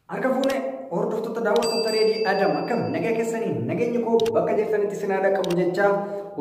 Harka fuune hordoftoota daawwattoota reedii Adam akkam nagaa keessanii nageenyi koo bakka jirtanitti sinaadha qabu jecha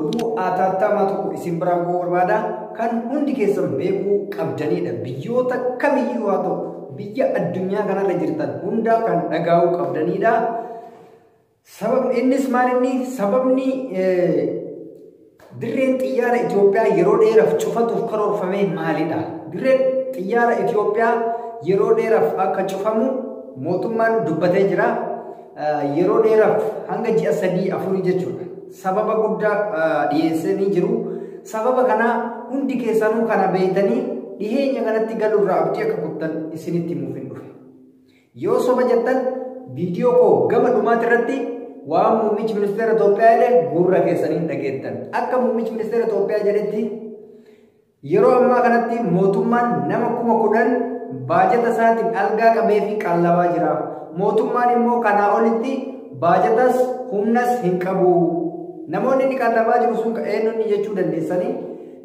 oduu atattamaa tokko isin biraan koo barbaada kan hundi keessan beekuu qabdanidha. Biyyoota kamiyyuu haa ta'u biyya addunyaa kanarra jirtan hunda kan dhagaa'uu qabdanidha. Sababni innis maalinni sababni dirreen xiyyaara Itoophiyaa yeroo dheeraaf cufatuuf karoorfame maalidha? Dirreen xiyyaara Itoophiyaa yeroo dheeraaf akka cufamu mootummaan dubbatee jira. Yeroo dheeraaf hanga ji'a 3-4 jechuudha. Sababa guddaa dhiyeessanii jiru. Sababa kana hundi keessanuu kana beeytanii dhihenya kanatti galuurraa abdii akka kuttan isinitti himuuf hin dhufe. Yoo soba jettan viidiyoo koo gama dhumaati irratti waan muummichi ministeera Itoophiyaa jedhe gurra keessaniin dhageettan. Akka muummichi ministeera Itoophiyaa jedhetti yeroo ammaa kanatti mootummaan nama 10,000 baajata isaatiin algaa qabee fi qallabaa jira. Mootummaan immoo kanaa olitti baajatas humnas hin qabu. Namoonni inni qallabaa jiru sun eenyuun jechuu dandeessanii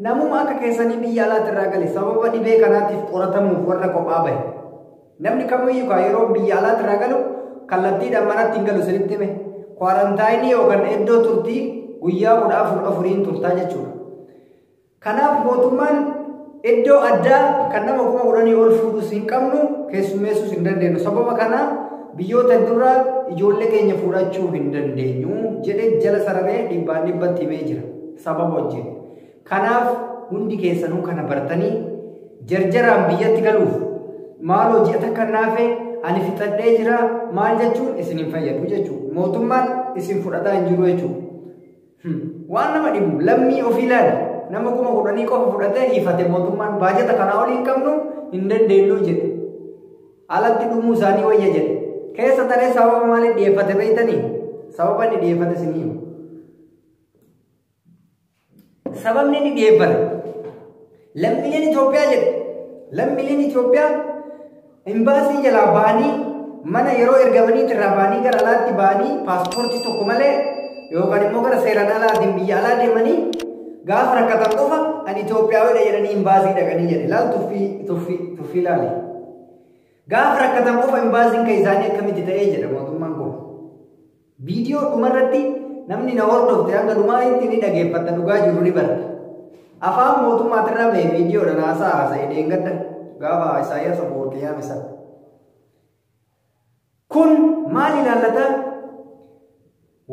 namuma akka keessanii biyya alaatti irraa gale sababa dhibee kanaatiif qoratamuuf warra kophaa bahe. Namni kamiyyuu yeroo biyya alaatti irraa galu kallattiidhaan manatti hin galu sinitti hime. Kwarantaayinii yookaan iddoo turtii guyyaa 14 turtaa jechuudha. Kanaaf mootummaan iddoo addaa kan nama 10,000 ol fuudhus hin qabnu keessummeessuus hin dandeenyu. Sababa kana biyyoota duraa ijoollee keenya fuudhachuu hin dandeenyu jedhee jala sararee dhibbaan dhibbatti himee jira. Sababa wajjin. Kanaaf hundi keessanuu kana bartanii jarjaraan biyyatti galuuf maal hojii akka naafe ani fixadhee jira maal jechuun isin hin fayyadu jechuudha. Mootummaan isin fudhataa hin jiru jechuudha. Waan nama dhibu lammii ofii ilaala. Nama 10,000 qofa fudhatee hiifate mootummaan baajata kanaa olii hin qabnu hin dandeenyu jedhe. Alatti dhumuu isaanii wayya jedhe. Keessa taree sababa maaliif dhiyeeffate beeytanii? Sababa inni dhiyeeffate isin himu. Sababni inni dhiyeeffate lammiileen Itoophiyaa jedhe. Lammiileen Itoophiyaa imbaasii jalaa bahanii mana yeroo ergamanii irraa bahanii gara alaatti bahanii paaspoortii tokko malee yookaan immoo gara seeraan alaatiin biyya alaa deemanii gaafa rakkatan qofa ani Itoophiyaawidha jedhanii imbaasii dhaqanii jedhe. Laal tuffii laale. Gaafa rakkatan qofa imbaasiin kan isaanii akkamitti ta'ee jedha mootummaan kun. Viidiyoo dhumarratti namni na hordofte hanga dhumaatti ni dhageeffata dhugaa jiru ni barata. Afaan mootummaatirra ba'e viidiyoodha naasaa haasa'ee dheengadda gaafa Isaayyaas Afawarqii yaamisa. Kun maal ilaallata?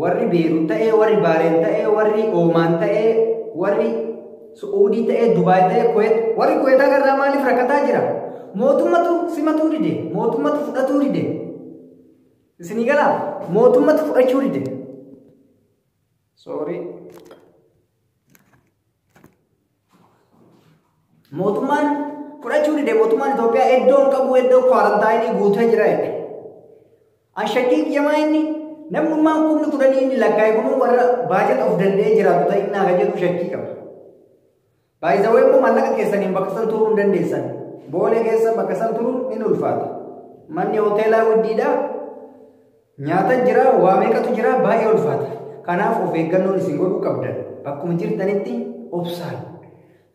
Warri Beerut ta'ee, warri Baareen ta'ee, warri Oomaan ta'ee, warri Su'uudii ta'ee, Dubaay ta'ee, Kuweet, warri Kuweet agarraa maaliif rakkataa jira? Mootummatu simatuu dide, mootummatu fudhatuu dide. Isinii galaa? Mootummatu fudhachuu dide. Sorry. Mootummaan fudhachuu dide, mootummaan Itoophiyaa iddoon qabu iddoo kwarantaayinii guutee jira jedhe. Ashakkii qiyyamaa inni namnummaan 10,000 inni lakkaa'e kun warra baajata of danda'ee jiraatu ta'e innaa kan jedhu shakkii qaba. Baay'isawwan immoo maallaqa keessaniin bakka san turuu hin dandeessan. Boolee keessa bakka san turuun ni ulfaata. Manni hoteelaa guddiidha. Nyaata jira, waa meeqatu jira baay'ee ulfaata. Kanaaf of eeggannoon isin godhuu qabdan. Bakkuma jirtanitti obsaan.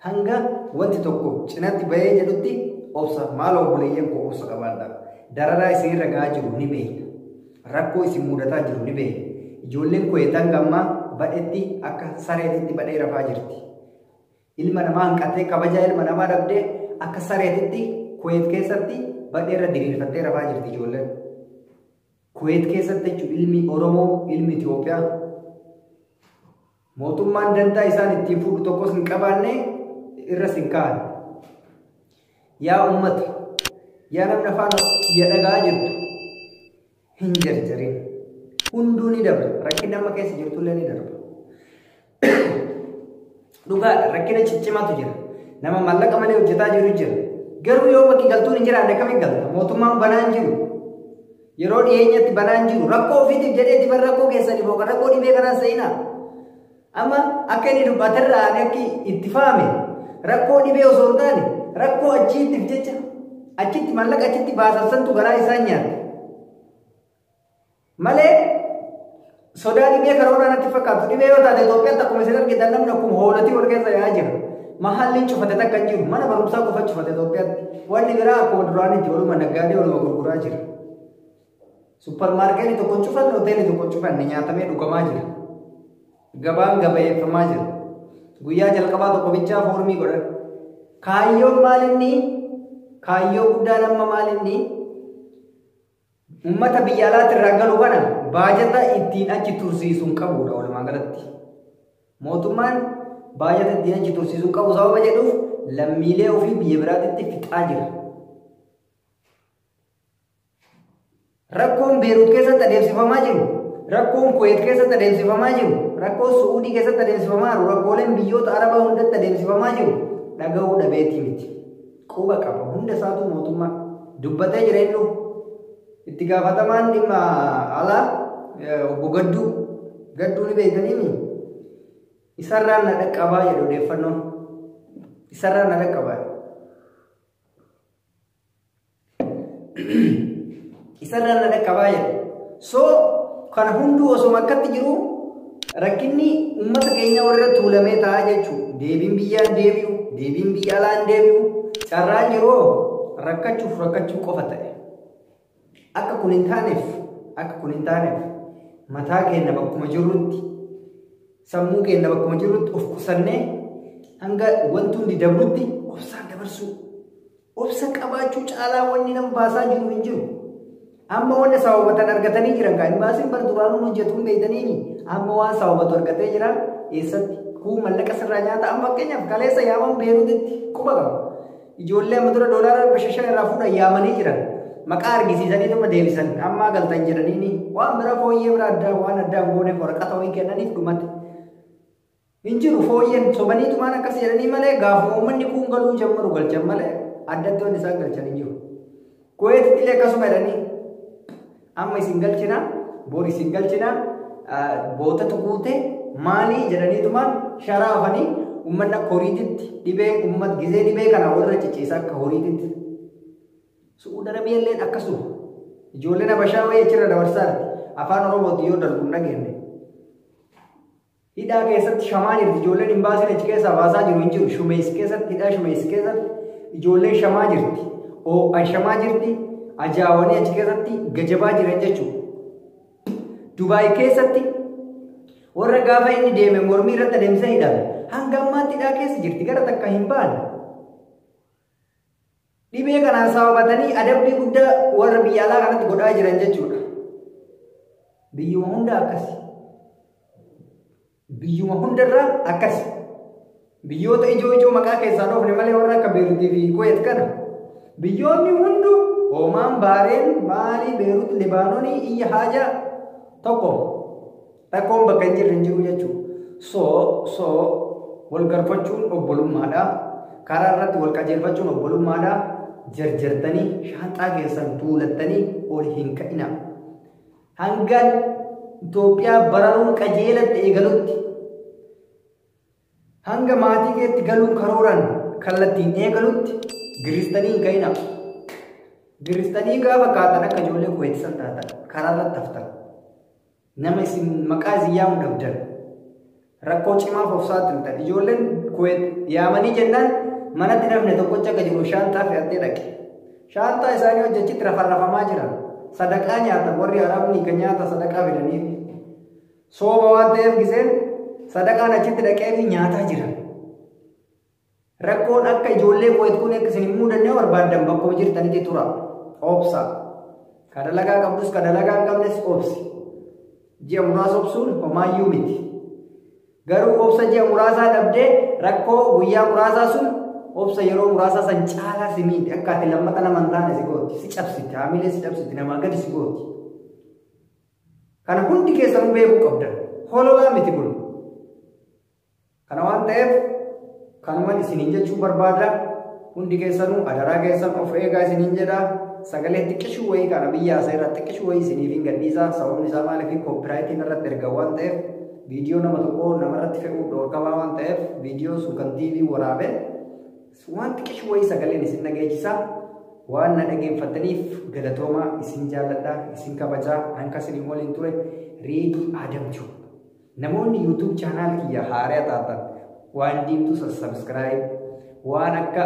Hanga wanti tokko cinatti bahee jedhutti obsa. Maal obboleeyyan koo obsa qabaadha. Dararaa isinirra gahaa jiru ni beekna. Rakkoo isin mudataa jiru ni beekna. Ijoolleen Kuweetaan gammaa badhetti akka sareetitti badhee rafaa jirti. Ilma namaa hanqatee kabajaa ilma namaa dhabdee akka sareetitti Kuweet keessatti badheerra diriirfattee rafaa jirti ijoolleen. Kuweet keessatti jechuun ilmi Oromoo, ilmi Itoophiyaa mootummaan dantaa isaan ittiin fuudhu tokkos hin qabaanne irras hin kaa'an. Yaa uummata, yaa namni afaan kiyya dhagaa jirtu hin jarjarin. Hunduu ni dabra. Rakkina amma keessa jirtullee ni darba. Dhugaadha rakkina ciccimaatu jira. Nama maallaqa malee hojjetaa jiru jira. Garuu yoo bakki galtuun hin jiraanne akkamiin galta? Mootummaan banaa hin jiru. Yeroo dhiyeenyatti banaa hin jiru. Rakkoo ofiitiif jedheeti bara rakkoo keessanii booka rakkoo dhibee kanaan seenaa. Amma akka inni dubbatarraa akka itti faame rakkoo dhibee osoo hin taane rakkoo achiittiif jecha achitti maallaqa achitti baasassantu garaa isaan nyaata. Malee sodaa dhibee karoora natti fakkaatu. Dhibee yoo taate Itoophiyaatti akkuma isin argitan namni akkuma hoolatii wal keessa yaa'aa jira. Mahalliin cufate takka hin jiru. Mana barumsaa qofa cufate Itoophiyaatti. Wanni biraa akkuma duraanitti waluma naggaadee waluma gurguraa jira. Supermarketii tokko cufan hoteelii tokko cufan nyaatamee dhugamaa jira. Gabaan gabayeeffamaa jira. Guyyaa jalqabaa tokko bichaa foormii godhan. Kaayyoon maalinni kaayyoo guddaan amma maalinni ummata biyya alaatti irraa galu kana baajata ittiin achi tursiisuun qabudha walumaa galatti. Mootummaan baajata ittiin achi tursiisuun qabu sababa jedhuuf lammiilee ofii biyya biraatti fixaa jira. Rakkoon Beeruut keessatti adeemsifamaa jiru, rakkoon Kuweet keessatti adeemsifamaa jiru, rakkoon Suudii keessatti adeemsifamaa jiru, rakkooleen biyyoota Arabaa hundatti adeemsifamaa jiru dhaga'uu dhabeetii miti. Quba qaba hunda isaatu mootummaa dubbatee jira inni itti gaafatamaan dhimma alaa obbo Gadduu ni beekanii isarraan na dhaqqabaa jedhu odeeffannoon isarraan na dhaqqabaa. Isarraan na dhaqqabaa jedhu. So kana hunduu osoo akkatti jiru rakkinni uummata keenya warra tuulamee taa'aa jechuudha. Deebiin biyyaan deebi'u, deebiin biyya alaan deebi'u, carraan yeroo rakkachuu qofa ta'e. Akka kun hin taaneef mataa keenya bakkuma jirrutti, sammuu keenya bakkuma jirrutti of qusannee hanga wanti hundi dabrutti obsaan dabarsuu. Obsa qabaachuu caalaa wanni nama baasaa jiru hin jiru. Amma wanda sababatan argatanii jiran kan baasin bar duraanuu hojjetuun beeytaniini amma waan sababatu argatee jiran eessatti kuu mallaqa sirraa nyaata amma fakkeenyaaf kaleessa yaaman Beeruutitti quba qaba. Ijoollee amma dura doolaara 5,000 irraa fuudhan yaamanii jiran maqaa argisiisaniituma deebisan amma galtan jedhaniini waan bira fooyyee bira addaa waan addaa goone waraqata wayii kennaniif dhumate. Hin jiru fooyyeen sobaniitumaan akkas jedhanii malee gaafuma uummanni kun galuu jammaru galchan malee addatti waan isaan galchan hin jiru. Kuweetitti illee akkasuma jedhanii amma isin galchina bor isin galchina bootatu guute maalii jedhaniitumaan sharaafanii uummanni akka horiititti dhibee uummat gizee dhibee kana warra ciciisaa akka horiititti. Su'uudha rabiilleen akkasuma ijoolleen Habashaa wayii achirra dabarsaarti afaan Oromootti yoo darbu hin dhageenye. Hidhaa keessatti shamaa jirti ijoolleen hin baasin achi keessaa baasaa jiru hin jiru. Shumeessi keessatti hidhaa Shumeessi keessatti ijoolleen shamaa jirti. Oo'an shamaa jirti. Ajaawanii achi keessatti gajabaa jiran jechuudha. Dubaay keessatti warra gaafa inni deeme mormii irratti adeemsa hidhame hanga ammaatti hidhaa keessa jirti gara takka hin baane. Dhibee kanaan sababatanii adabbii guddaa warra biyya alaa kanatti godhaa jiran jechuudha. Biyyuma hunda akkasi. Biyyuma hundarraa akkasi. Biyyoota ijoo maqaa keessaa dhoofne malee warra akka Beeruutii fi Kuweet kana. Biyyoonni hunduu Omaan, Baareen, Maalii, Beeruut, Libaanoonii, iyya haajaa tokko rakkoon bakka hin jirre hin jiru jechuudha. So wal garfachuun obbolummaadha. Karaa irratti wal qajeelfachuun obbolummaadha. Jarjartanii shaanxaa keessan tuulattanii ol hin ka'ina. Hangaan Itoophiyaa bararuun qajeelatti eegalutti hanga maatii keetti galuun karooraan kallattiin eegalutti giristanii hin ka'ina. Giristanii gaafa kaatan akka ijoollee Kuweetisan taatan karaa irratti haftan. Nama isin maqaa isin yaamu dabdan. Rakkoo cimaaf of saaxiltan. Ijoolleen Kuweet yaamanii jennaan manatti namni tokkocha akka jiru shaantaa fe'attee dhaqe. Shaantaa isaanii hojjechitti rafarrafamaa jiran. Sadaqaa nyaatan warri Arabni kan nyaata sadaqaa fidaniif. Sooba waan ta'eef giseen sadaqaan achitti dhaqee fi nyaataa jiran. Rakkoon akka ijoollee Kuweet kun akka isin hin muudannee barbaadan bakkuma jirtanitti tura. Obsa. Ka dalagaa qabdus ka dalagaa hin qabnes obsi. Ji'a muraasa obsuun homaayyuu miti. Garuu obsa ji'a muraasaa dhabdee rakkoo guyyaa muraasaa sun obsa yeroo muraasaa san caalaa si miidhe akka ati lammata nama hin taane si gooti. Si cabsiti haamilee si cabsiti namaa gadi si gooti. Kana hundi keessanuu beekuu qabdan. Hololaa miti kun. Kana waan ta'eef kanumaan isiniin jechuu barbaada. Hundi keessanuu adaraa keessan of eegaa isiniin jedha. Sagalee xiqqishuu wayii kana biyya isaa irratti xiqqishuu wayii isiniif hin gadhiisa. Sababni isaa maaliif koopiraayitiin irratti erga waan ta'eef viidiyoo nama tokko namarratti fe'uu dhorkabaa waan ta'eef viidiyoo sun kan TV waraabe waan xiqqishuu wayii sagaleen isin dhageechisa. Waan na dhageeffataniif galatoomaa isin jaalladha isin kabajaa hanka isin waliin ture Reedii Adamchuu. Namoonni YouTube channel kiyya haaraa taatan waan diimtuu subscribe waan akka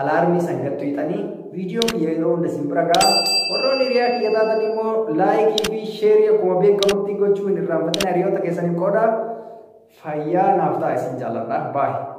alarmii sangattu hixanii viidiyoo kiyya yeroo hunda isin bira ga'a. Warroonni hiriyaa kiyya taatan immoo laayikii fi sheerii akkuma beekamutti gochuu hin irraanfatin hiriyoota keessaniif qooda. Fayyaa naaf ta'a isin jaalladha. Bye.